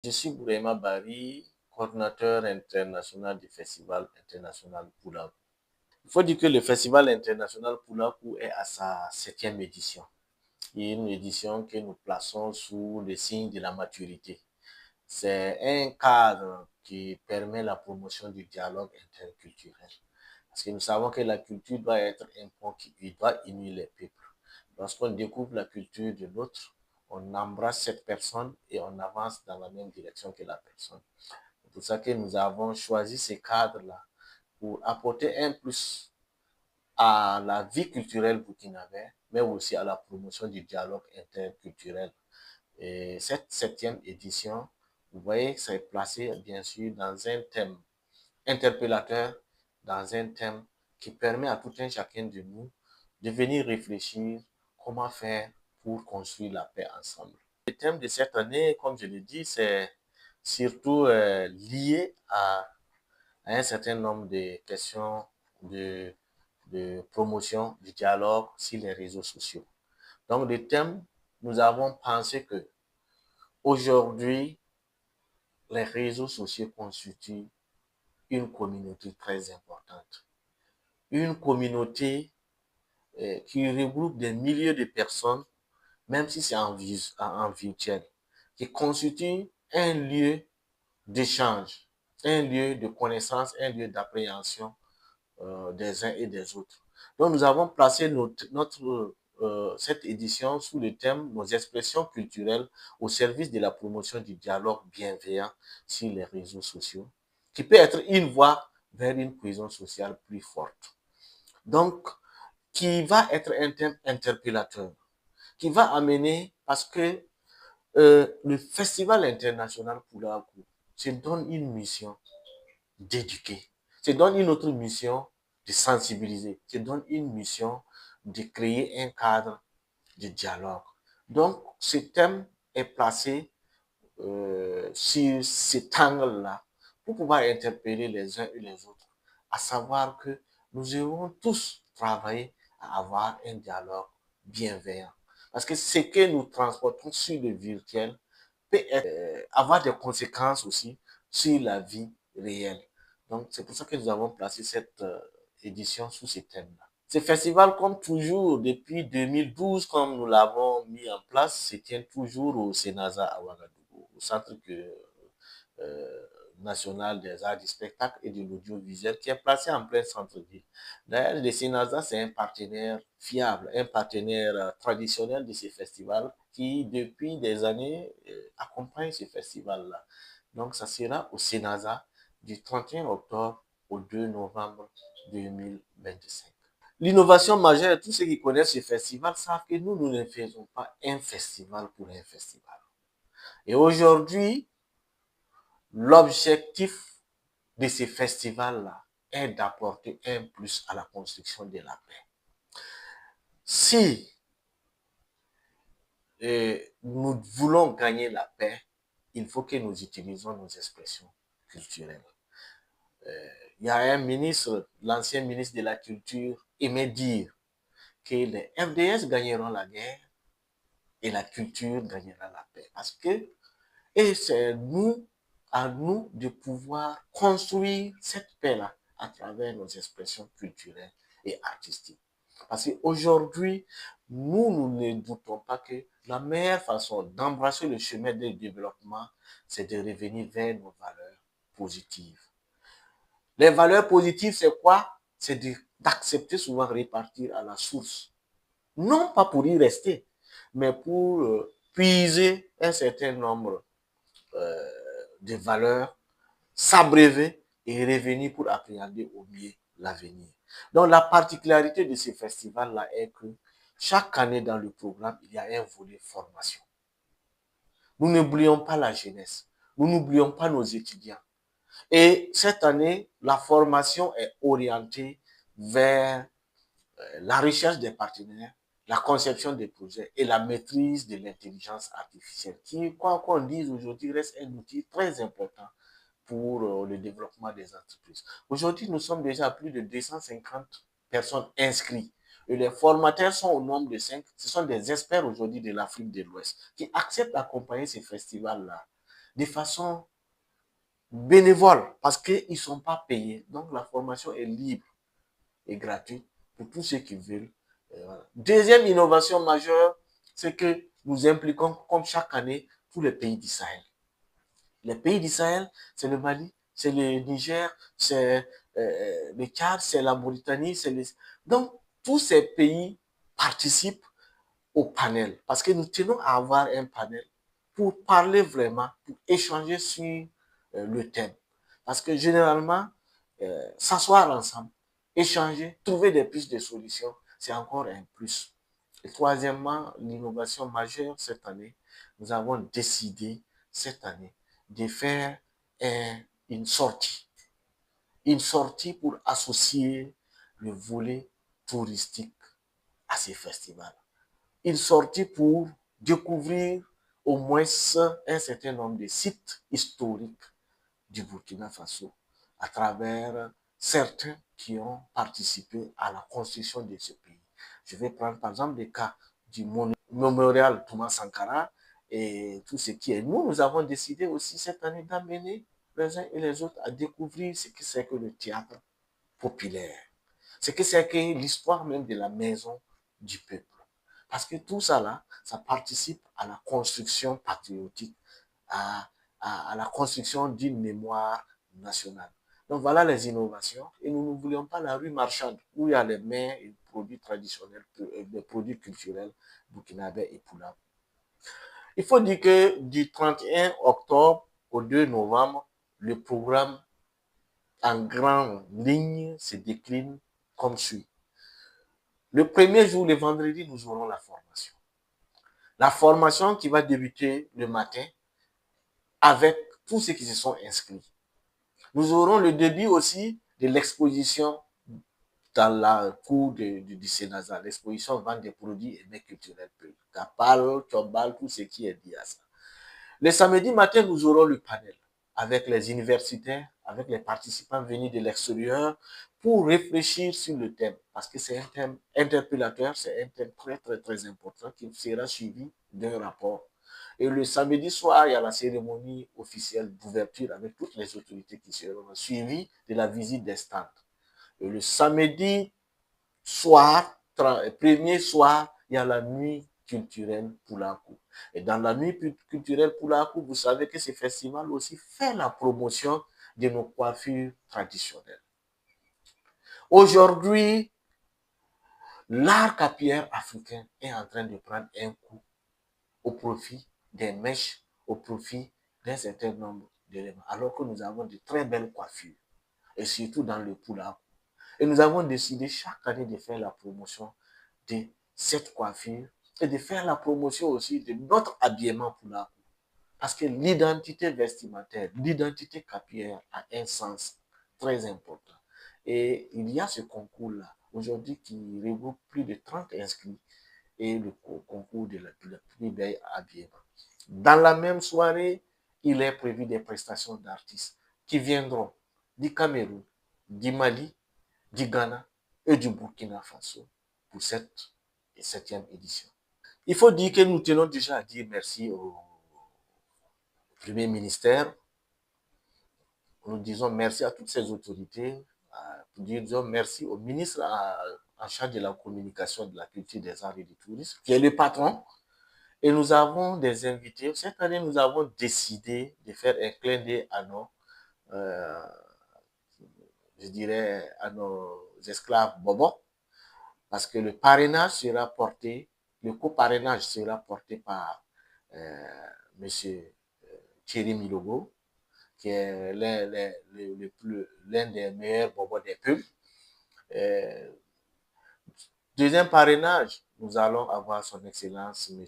Je suis Bourema Bari, coordinateur international du Festival international Poulakou. Il faut dire que le Festival international Poulakou est à sa 7e édition. Et une édition que nous plaçons sous le signe de la maturité. C'est un cadre qui permet la promotion du dialogue interculturel. Parce que nous savons que la culture doit être un pont qui doit unir les peuples. Lorsqu'on découvre la culture de l'autre, on embrasse cette personne et on avance dans la même direction que la personne. C'est pour ça que nous avons choisi ces cadres-là pour apporter un plus à la vie culturelle burkinabé, mais aussi à la promotion du dialogue interculturel. Et cette 7e édition, vous voyez, c'est placé bien sûr dans un thème interpellateur, dans un thème qui permet à tout un chacun de nous de venir réfléchir comment faire pour construire la paix ensemble. Le thème de cette année, comme je l'ai dit, c'est surtout lié à un certain nombre de questions de, de promotion du dialogue sur les réseaux sociaux. Donc, le thème, nous avons pensé que aujourd'hui, les réseaux sociaux constituent une communauté très importante. Une communauté qui regroupe des milliers de personnes, même si c'est en virtuel, qui constitue un lieu d'échange, un lieu de connaissance, un lieu d'appréhension des uns et des autres. Donc, nous avons placé cette édition sous le thème Nos expressions culturelles au service de la promotion du dialogue bienveillant sur les réseaux sociaux, qui peut être une voie vers une cohésion sociale plus forte. Donc, qui va être un thème interpellateur, qui va amener, parce que le Festival international Poulakou se donne une mission d'éduquer, se donne une autre mission de sensibiliser, se donne une mission de créer un cadre de dialogue. Donc, ce thème est placé sur cet angle-là pour pouvoir interpeller les uns et les autres, à savoir que nous devons tous travailler à avoir un dialogue bienveillant. Parce que ce que nous transportons sur le virtuel peut avoir des conséquences aussi sur la vie réelle. Donc, c'est pour ça que nous avons placé cette édition sous ce thème-là. Ce festival, comme toujours, depuis 2012, comme nous l'avons mis en place, se tient toujours au Sénasa à Ouagadougou, au centre euh, national des arts du spectacle et de l'audiovisuel qui est placé en plein centre-ville. D'ailleurs, le Sénasa, c'est un partenaire fiable, un partenaire traditionnel de ces festivals qui, depuis des années, accompagne ce festival-là. Donc, ça sera au Sénasa du 31 octobre au 2 novembre 2025. L'innovation majeure, tous ceux qui connaissent ce festival savent que nous ne faisons pas un festival pour un festival. Et aujourd'hui, l'objectif de ce festival-là est d'apporter un plus à la construction de la paix. Si nous voulons gagner la paix, il faut que nous utilisions nos expressions culturelles. Il y a un ministre, l'ancien ministre de la Culture, aimait dire que les FDS gagneront la guerre et la culture gagnera la paix. Parce que, et c'est nous, à nous de pouvoir construire cette paix-là à travers nos expressions culturelles et artistiques. Parce qu'aujourd'hui, nous ne doutons pas que la meilleure façon d'embrasser le chemin du développement, c'est de revenir vers nos valeurs positives. Les valeurs positives, c'est quoi? C'est d'accepter souvent repartir à la source. Non pas pour y rester, mais pour puiser un certain nombre de valeurs, s'abreuver et revenir pour appréhender au mieux l'avenir. Donc la particularité de ce festival-là est que chaque année dans le programme, il y a un volet formation. Nous n'oublions pas la jeunesse, nous n'oublions pas nos étudiants. Et cette année, la formation est orientée vers la recherche des partenaires, la conception des projets et la maîtrise de l'intelligence artificielle, qui, quoi qu'on dise aujourd'hui, reste un outil très important pour le développement des entreprises. Aujourd'hui, nous sommes déjà à plus de 250 personnes inscrites. Et les formateurs sont au nombre de 5. Ce sont des experts aujourd'hui de l'Afrique de l'Ouest qui acceptent d'accompagner ces festivals-là, de façon bénévole parce qu'ils ne sont pas payés. Donc la formation est libre et gratuite pour tous ceux qui veulent. Voilà. Deuxième innovation majeure, c'est que nous impliquons comme chaque année tous les pays du Sahel. Les pays du Sahel, c'est le Mali, c'est le Niger, c'est le Tchad, c'est la Mauritanie, c'est les... Donc, tous ces pays participent au panel parce que nous tenons à avoir un panel pour parler vraiment, pour échanger sur le thème. Parce que généralement, s'asseoir ensemble, échanger, trouver des pistes de solutions, c'est encore un plus. Et troisièmement, l'innovation majeure cette année, nous avons décidé cette année de faire une sortie. Une sortie pour associer le volet touristique à ces festivals. Une sortie pour découvrir au moins un certain nombre de sites historiques du Burkina Faso à travers certains qui ont participé à la construction de ce pays. Je vais prendre par exemple le cas du mémorial Thomas Sankara et tout ce qui est. Nous avons décidé aussi cette année d'amener les uns et les autres à découvrir ce que c'est que le théâtre populaire, ce que c'est que l'histoire même de la maison du peuple. Parce que tout ça là, ça participe à la construction patriotique, à la construction d'une mémoire nationale. Donc voilà les innovations. Et nous ne voulions pas la rue marchande où il y a les mets et produits traditionnels, des produits culturels burkinabés et poulard. Il faut dire que du 31 octobre au 2 novembre, le programme en grande ligne se décline comme suit. Le premier jour, le vendredi, nous aurons la formation. La formation qui va débuter le matin avec tous ceux qui se sont inscrits. Nous aurons le début aussi de l'exposition dans la cour du Sénasa, l'exposition vente des produits et mets culturels, Kapal, Tchobal, tout ce qui est lié à ça. Le samedi matin, nous aurons le panel avec les universitaires, avec les participants venus de l'extérieur pour réfléchir sur le thème. Parce que c'est un thème interpellateur, c'est un thème très, très, très important qui sera suivi d'un rapport. Et le samedi soir, il y a la cérémonie officielle d'ouverture avec toutes les autorités qui seront suivies de la visite des stands. Et le samedi soir, premier soir, il y a la nuit culturelle Poulakou. Et dans la nuit culturelle Poulakou, vous savez que ce festival aussi fait la promotion de nos coiffures traditionnelles. Aujourd'hui, l'art capillaire africain est en train de prendre un coup au profit des mèches, au profit d'un certain nombre d'éléments, alors que nous avons de très belles coiffures, et surtout dans le Poulakou. Et nous avons décidé chaque année de faire la promotion de cette coiffure et de faire la promotion aussi de notre habillement Poulakou. Parce que l'identité vestimentaire, l'identité capillaire a un sens très important. Et il y a ce concours-là, aujourd'hui, qui regroupe plus de 30 inscrits et le concours de la plus belle habillement. Dans la même soirée, il est prévu des prestations d'artistes qui viendront du Cameroun, du Mali, du Ghana et du Burkina Faso pour cette 7e édition. Il faut dire que nous tenons déjà à dire merci au Premier ministère. Nous disons merci à toutes ces autorités. Nous disons merci au ministre en charge de la communication, de la culture, des arts et du tourisme, qui est le patron. Et nous avons des invités. Cette année, nous avons décidé de faire un clin d'œil à nos, je dirais, à nos esclaves bobos, parce que le parrainage sera porté, le coparrainage sera porté par M. Thierry Milogo, qui est l'un des meilleurs bobos des pubs. Deuxième parrainage, nous allons avoir son Excellence M.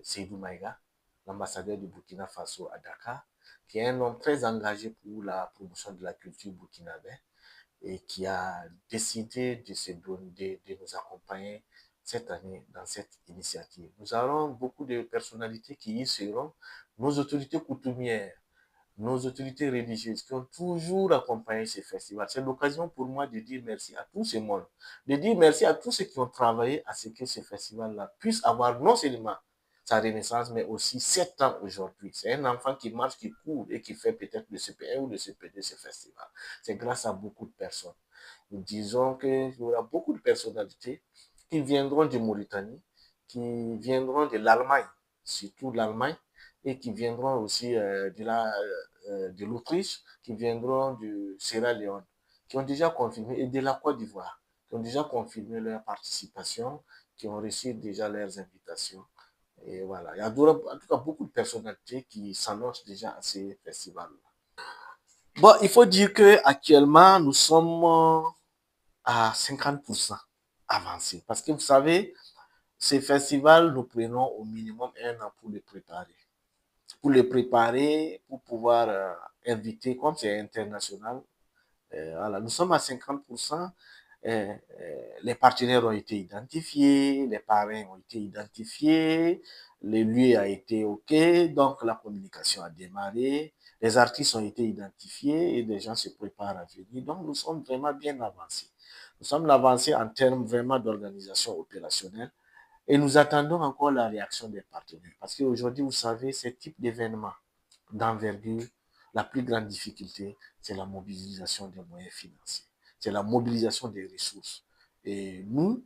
Seydou Maïga, l'ambassadeur du Burkina Faso à Dakar, qui est un homme très engagé pour la promotion de la culture burkinabé et qui a décidé de nous accompagner cette année dans cette initiative. Nous aurons beaucoup de personnalités qui y seront, nos autorités coutumières, nos autorités religieuses qui ont toujours accompagné ce festival. C'est l'occasion pour moi de dire merci à tout ce monde, de dire merci à tous ceux qui ont travaillé à ce que ce festival-là puisse avoir non seulement sa renaissance, mais aussi 7 ans aujourd'hui. C'est un enfant qui marche, qui court et qui fait peut-être le CP1 ou le CP2 ce festival. C'est grâce à beaucoup de personnes. Nous disons qu'il y aura beaucoup de personnalités qui viendront de Mauritanie, qui viendront de l'Allemagne, surtout l'Allemagne, et qui viendront aussi de l'Autriche, qui viendront du Sierra Leone, qui ont déjà confirmé, et de la Côte d'Ivoire, qui ont déjà confirmé leur participation, qui ont reçu déjà leurs invitations. Et voilà, il y a en tout cas beaucoup de personnalités qui s'annoncent déjà à ces festivals. Bon, il faut dire que actuellement nous sommes à 50% avancé. Parce que vous savez, ces festivals, nous prenons au minimum 1 an pour les préparer. Pour les préparer, pour pouvoir inviter, comme c'est international, voilà, nous sommes à 50%. Les partenaires ont été identifiés, les parrains ont été identifiés, le lieu a été OK, donc la communication a démarré, les artistes ont été identifiés et les gens se préparent à venir. Donc, nous sommes vraiment bien avancés. Nous sommes avancés en termes vraiment d'organisation opérationnelle et nous attendons encore la réaction des partenaires. Parce qu'aujourd'hui, vous savez, ce type d'événement d'envergure, la plus grande difficulté, c'est la mobilisation des moyens financiers. C'est la mobilisation des ressources. Et nous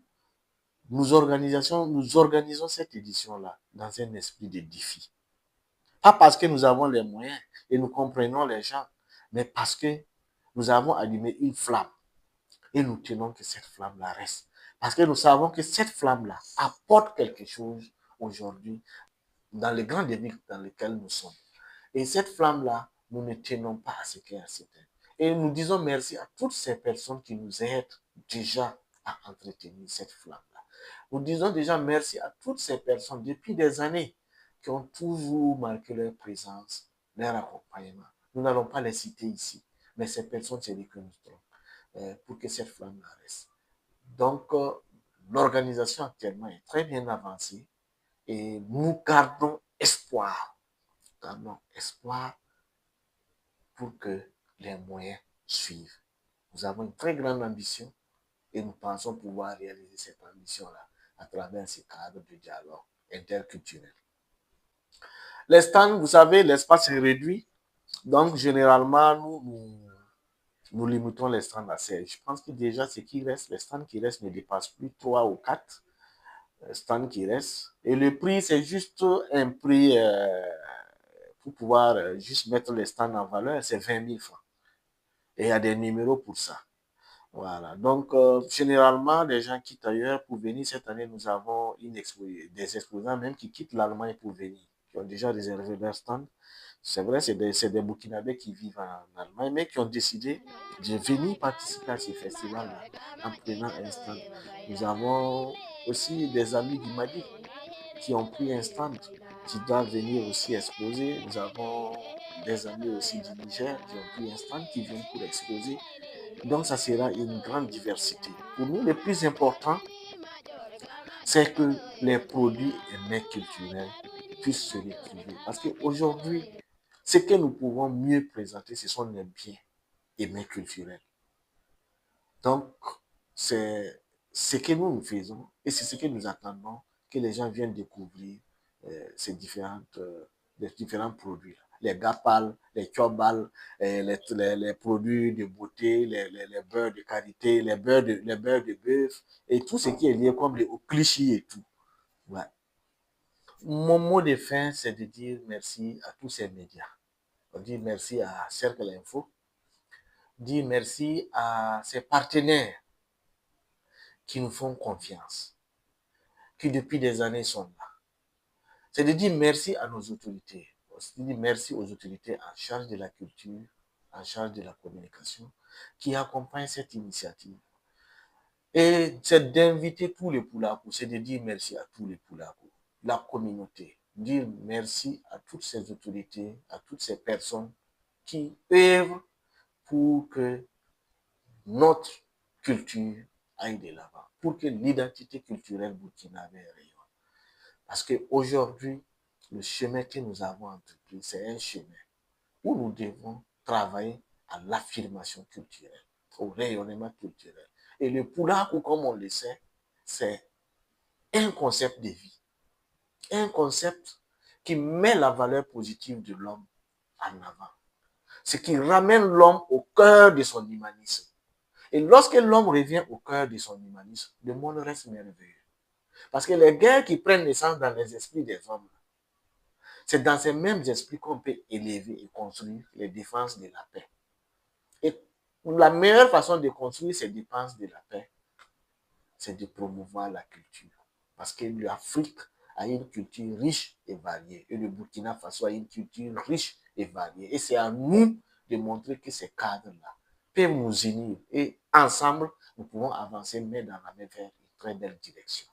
organisons cette édition-là dans un esprit de défi. Pas parce que nous avons les moyens et nous comprenons les gens, mais parce que nous avons allumé une flamme et nous tenons que cette flamme-là reste. Parce que nous savons que cette flamme-là apporte quelque chose aujourd'hui dans les grands défis dans lesquels nous sommes. Et cette flamme-là, nous ne tenons pas à ce qu'elle s'éteigne. Et nous disons merci à toutes ces personnes qui nous aident déjà à entretenir cette flamme-là. Nous disons déjà merci à toutes ces personnes depuis des années qui ont toujours marqué leur présence, leur accompagnement. Nous n'allons pas les citer ici, mais ces personnes, c'est les que nous trouvons pour que cette flamme-là reste. Donc, l'organisation actuellement est très bien avancée et nous gardons espoir. Gardons espoir pour que les moyens suivent. Nous avons une très grande ambition et nous pensons pouvoir réaliser cette ambition-là à travers ces cadres de dialogue interculturel. Les stands, vous savez, l'espace est réduit. Donc, généralement, nous limitons les stands à 16. Je pense que déjà, ce qui reste, les stands qui restent ne dépassent plus 3 ou 4 stands qui restent. Et le prix, c'est juste un prix pour pouvoir juste mettre les stands en valeur, c'est 20 000 francs. Et il y a des numéros pour ça. Voilà. Donc, généralement, les gens quittent ailleurs pour venir. Cette année, nous avons des exposants même qui quittent l'Allemagne pour venir, qui ont déjà réservé leur stand. C'est vrai, c'est des Burkinabés qui vivent en Allemagne, mais qui ont décidé de venir participer à ces festivals-là en prenant un stand. Nous avons aussi des amis du Mali qui ont pris un stand, qui doivent venir aussi exposer. Nous avons des amis aussi du Niger qui ont pris un stand, qui viennent pour exposer. Donc, ça sera une grande diversité. Pour nous, le plus important, c'est que les produits et mets culturels puissent se retrouver. Parce qu'aujourd'hui, ce que nous pouvons mieux présenter, ce sont les biens et mets culturels. Donc, c'est ce que nous faisons et c'est ce que nous attendons que les gens viennent découvrir les différents produits. Les gapal, les chobal, les produits de beauté, les beurres de qualité, les beurres de bœuf et tout ce qui est lié comme les clichés et tout. Ouais. Mon mot de fin, c'est de dire merci à tous ces médias. On dit merci à Cercle Info, dire merci à ses partenaires qui nous font confiance, qui depuis des années sont là. C'est de dire merci à nos autorités. C'est de dire merci aux autorités en charge de la culture, en charge de la communication, qui accompagnent cette initiative. Et c'est d'inviter tous les Poulakous, c'est de dire merci à tous les Poulakous, la communauté, dire merci à toutes ces autorités, à toutes ces personnes qui œuvrent pour que notre culture aille de l'avant, pour que l'identité culturelle burkinabé rayonne. Parce qu'aujourd'hui, le chemin que nous avons entrepris, c'est un chemin où nous devons travailler à l'affirmation culturelle, au rayonnement culturel. Et le Poulakou, comme on le sait, c'est un concept de vie. un concept qui met la valeur positive de l'homme en avant. Ce qui ramène l'homme au cœur de son humanisme. Et lorsque l'homme revient au cœur de son humanisme, le monde reste merveilleux. Parce que les guerres qui prennent naissance dans les esprits des hommes, c'est dans ces mêmes esprits qu'on peut élever et construire les défenses de la paix. Et la meilleure façon de construire ces défenses de la paix, c'est de promouvoir la culture. Parce que l'Afrique a une culture riche et variée. Et le Burkina Faso a une culture riche et variée. Et c'est à nous de montrer que ces cadres-là peuvent nous unir. Et ensemble, nous pouvons avancer main dans la main vers une très belle direction.